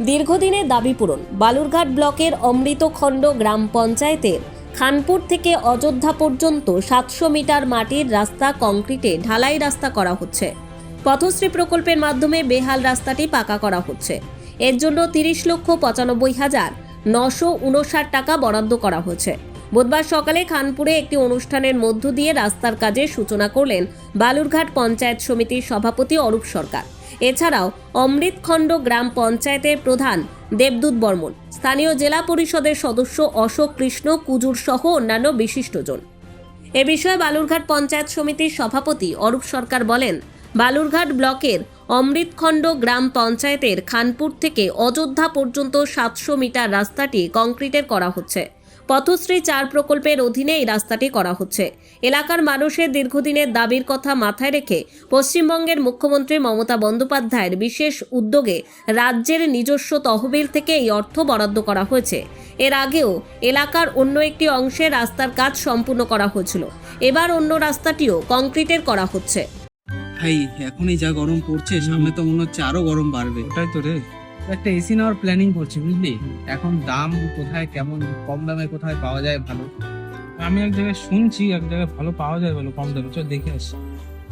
দীর্ঘদিনের দাবি পূরণ। বালুরঘাট ব্লকের অমৃতখণ্ড গ্রাম পঞ্চায়েতের খানপুর থেকে অযোধ্যা পর্যন্ত 700 মিটার মাটির রাস্তা কংক্রিটে ঢালাই রাস্তা করা হচ্ছে। পথশ্রী প্রকল্পের মাধ্যমে বেহাল রাস্তাটি পাকা করা হচ্ছে। এর জন্য 30,95,959 টাকা বরাদ্দ করা হয়েছে। বুধবার সকালে খানপুরে একটি অনুষ্ঠানের মধ্য দিয়ে রাস্তার কাজের সূচনা করলেন বালুরঘাট পঞ্চায়েত সমিতির সভাপতি অরূপ সরকার। এছাড়াও অমৃতখণ্ড গ্রাম পঞ্চায়েতের প্রধান দেবদূত বর্মন, স্থানীয় জেলা পরিষদের সদস্য অশোক কৃষ্ণ কুজুর সহ অন্যান্য বিশিষ্টজন। এ বিষয়ে বালুরঘাট পঞ্চায়েত সমিতির সভাপতি অরূপ সরকার বলেন, বালুরঘাট ব্লকের অমৃতখণ্ড গ্রাম পঞ্চায়েতের খানপুর থেকে অযোধ্যা পর্যন্ত 700 মিটার রাস্তাটি কংক্রিটের করা হচ্ছে। পথশ্রী 4 প্রকল্পের অধীনে এই রাস্তাটি করা হচ্ছে। এলাকার মানুষের দীর্ঘদিনের দাবির কথা মাথায় রেখে পশ্চিমবঙ্গের মুখ্যমন্ত্রী মমতা বন্দ্যোপাধ্যায়ের বিশেষ উদ্যোগে রাজ্যের নিজস্ব তহবিল থেকে এই অর্থ বরাদ্দ করা হয়েছে। এর আগেও এলাকার অন্য একটি অংশে রাস্তার কাজ সম্পূর্ণ করা হয়েছিল। এবার অন্য রাস্তাটিও কংক্রিটের করা হচ্ছে। ভাই এখনই যা গরম পড়ছে, সামনে তো মনে হচ্ছে আরো গরম বাড়বে। ওটাই তো রে, একটা এসি নেওয়ার প্ল্যানিং করছি, বুঝলি? এখন দাম কোথায় কেমন, কম দামে কোথায় পাওয়া যায় ভালো। আমি এক জায়গায় শুনছি এক জায়গায় ভালো পাওয়া যায়, ভালো কম দামে। চল দেখে আসি।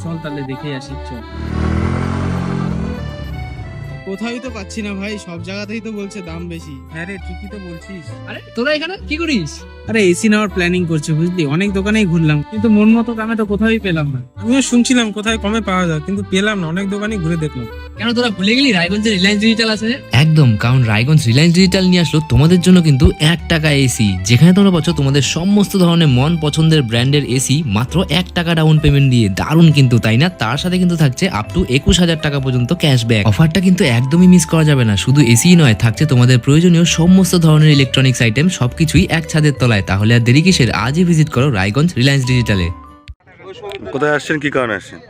চল তাহলে দেখে আসি, চল। কোথায় তো পাচ্ছি না ভাই, সব জায়গাতেই তো বলছে দাম বেশি। হ্যাঁ রে, ঠিকই তো বলছিস। আরে তোরা এখানে কি করিস? আরে এসি নেওয়ার প্ল্যানিং করছে, বুঝলি? অনেক দোকানেই ঘুরলাম, কিন্তু মন মতো দামে তো কোথাও পেলাম না। আমিও শুনছিলাম কোথায় কমে পাওয়া যায়, কিন্তু পেলাম না। অনেক দোকানই ঘুরে দেখলাম। কেন তোরা ভুলে গেলি রায়গঞ্জে রিলায়েন্স ডিজিটাল আছে? একদম, কারণ রায়গঞ্জ রিলায়েন্স ডিজিটাল নিয়ে আসলো তোমাদের জন্য কিন্তু 1 টাকা এসি, যেখানে তোমরা পাচ্ছ তোমাদের সমস্ত ধরনের মন পছন্দের ব্র্যান্ডের এসি মাত্র 1 টাকা ডাউন পেমেন্ট দিয়ে। দারুণ কিন্তু, তাই না? তার সাথে কিন্তু থাকছে আপ টু 21,000 টাকা পর্যন্ত ক্যাশব্যাক। অফারটা কিন্তু একদমই মিস করা যাবে না। শুধু এসি নয়, থাকছে তোমাদের প্রয়োজনীয় সমস্ত ধরনের ইলেকট্রনিক্স আইটেম, সবকিছুই এক ছাদের তলায়। তাহলে আর দেরি কিসের? আজই ভিজিট করো রায়গঞ্জ রিলায়েন্স ডিজিটালে। কোথায় আসছেন, কি কারণে আসছেন?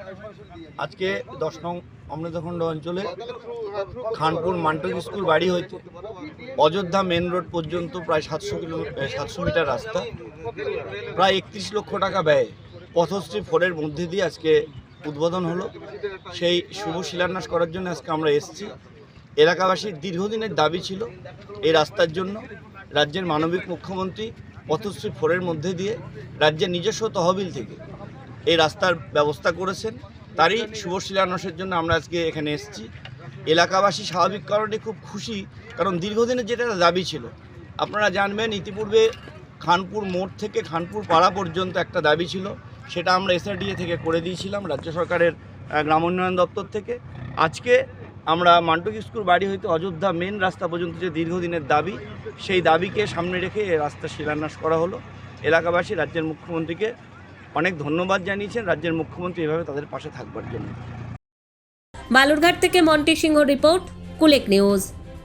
আজকে 10 নং অমৃতখণ্ড অঞ্চলে খানপুর মান্টক স্কুল বাড়ি হইতে অযোধ্যা মেন রোড পর্যন্ত প্রায় 700 মিটার রাস্তা, প্রায় 31 লক্ষ টাকা ব্যয়ে পথশ্রী 4-এর মধ্যে দিয়ে আজকে উদ্বোধন হলো। সেই শুভ শিলান্যাস করার জন্য আজকে আমরা এসেছি। এলাকাবাসীর দীর্ঘদিনের দাবি ছিল এই রাস্তার জন্য। রাজ্যের মানবিক মুখ্যমন্ত্রী পথশ্রী 4-এর মধ্যে দিয়ে রাজ্যের নিজস্ব তহবিল থেকে এই রাস্তার ব্যবস্থা করেছেন। তারই শুভ শিলান্যাসের জন্য আমরা আজকে এখানে এসেছি। এলাকাবাসী স্বাভাবিক কারণে খুব খুশি, কারণ দীর্ঘদিনের যেটা দাবি ছিল। আপনারা জানবেন, ইতিপূর্বে খানপুর মোড় থেকে খানপুর পাড়া পর্যন্ত একটা দাবি ছিল, সেটা আমরা এসআরডিএ থেকে করে দিয়েছিলাম, রাজ্য সরকারের গ্রাম উন্নয়ন দপ্তর থেকে। আজকে আমরা মান্টক স্কুল বাড়ি হইতে অযোধ্যা মেন রাস্তা পর্যন্ত যে দীর্ঘদিনের দাবি, সেই দাবিকে সামনে রেখে এই রাস্তার শিলান্যাস করা হলো। এলাকাবাসী রাজ্যের মুখ্যমন্ত্রীকে অনেক ধন্যবাদ জানিয়েছেন, রাজ্যের মুখ্যমন্ত্রী এভাবে তাদের পাশে থাকবার জন্য। বালুরঘাট থেকে মন্টি সিংহ রিপোর্ট, কুলেক নিউজ।